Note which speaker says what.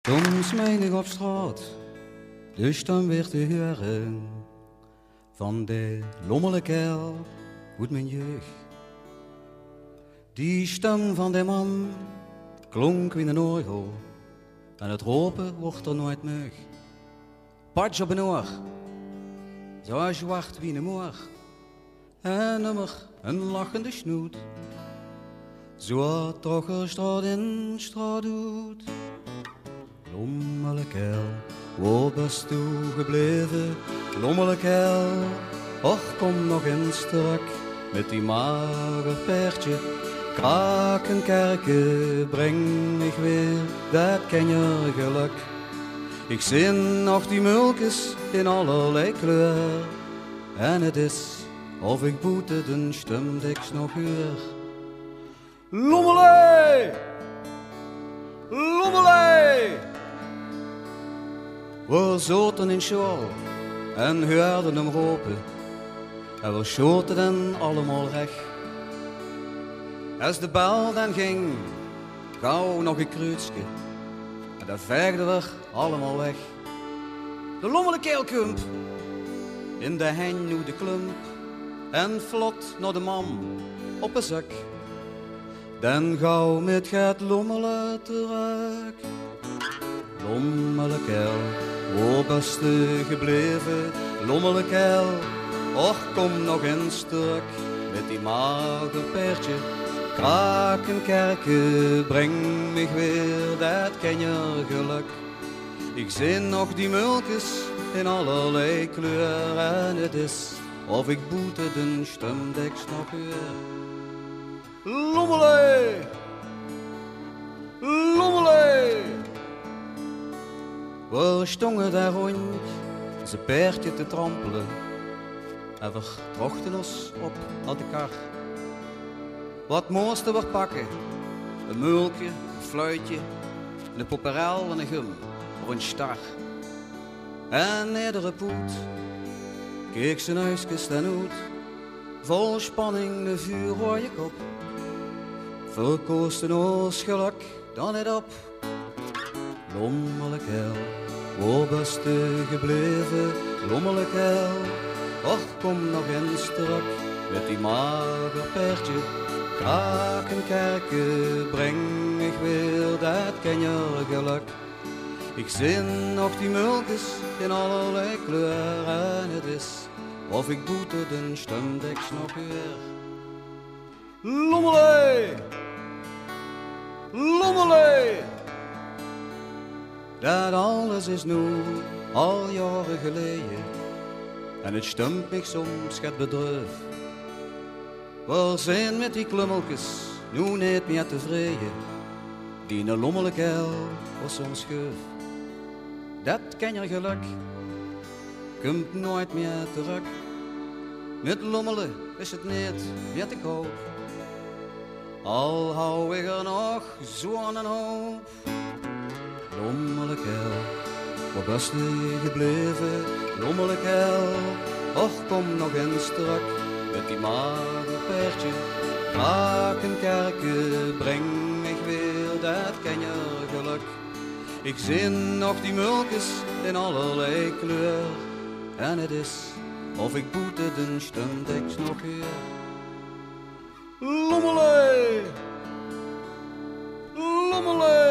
Speaker 1: Soms meen ik op straat de stem weer te horen van de lommelkerel uit mijn jeugd. Die stem van de man klonk in een orgel en het roepen wordt er nooit meug. Patsch op een oor, zo zwart wie een moor en nummer een lachende snoet. Zo toch er straat in straat doet. Lommelkerel, waar bist u gebleven? Lommelkerel, och kom nog eens terug met die mager paardje. Krakenkerken, breng mich weer, dat ken je geluk. Ik zin nog die mulkes in allerlei kleur. En het is of ik boete de stem diks nog hoor. Lommelee! Lommelee! We zaten in school en hoorden hem roepen. En we schoten dan allemaal recht. Als de bel dan ging, gauw nog een kruidje. En dan veegden we allemaal weg. De lommelkeelkump, in de hen nu de klump. En vlot naar de man op een zak. Dan gauw met het lommelen terug. Lommelkerel, waar bist u gebleven? Lommelkerel, och kom nog eens terug met die mager paardje. Krakenkerken, breng mich weer, dat ken je geluk. Ik zin nog die mulkes in allerlei kleur. En het is of ik boete de stem diks nog weer. Lommelee! Lommelee! We stonden daar rond, zijn paardje te trampelen. En we trochten ons op aan de kar. Wat moesten we pakken? Een mulkje, een fluitje, een poperel en een gum of een star. En iedere poet keek zijn huisjes ten uit, vol spanning de vuurrode kop. Verkoosten ons geluk dan niet op. Lommelkerel, waar bist u gebleven? Lommelkerel, och kom nog eens terug met die mager paardje. Krakenkerken, breng mich weer, dat ken je geluk. Ik zin nog die mulkes in allerlei kleur. En het is of ik boete de stem diks nog weer. Lommelee! Lommelee! Dat alles is nu al jaren geleden. En het stemt mich soms het bedrijf. We zijn met die klummelkes nu niet meer tevreden. Die lommelkerel was soms scheuf. Dat ken je geluk, komt nooit meer terug. Met lommelen is het niet meer te koop. Al hou ik er nog zo'n hoop. Lommelkerel, waar bist u gebleven? Lommelkerel, och kom nog eens terug met die mager paardje. Krakenkerken, breng mich weer, dat ken je geluk. Ik zin nog die mulkes in allerlei kleur. En het is of ik boete de stem diks nog weer. Lommelee! Lommelee!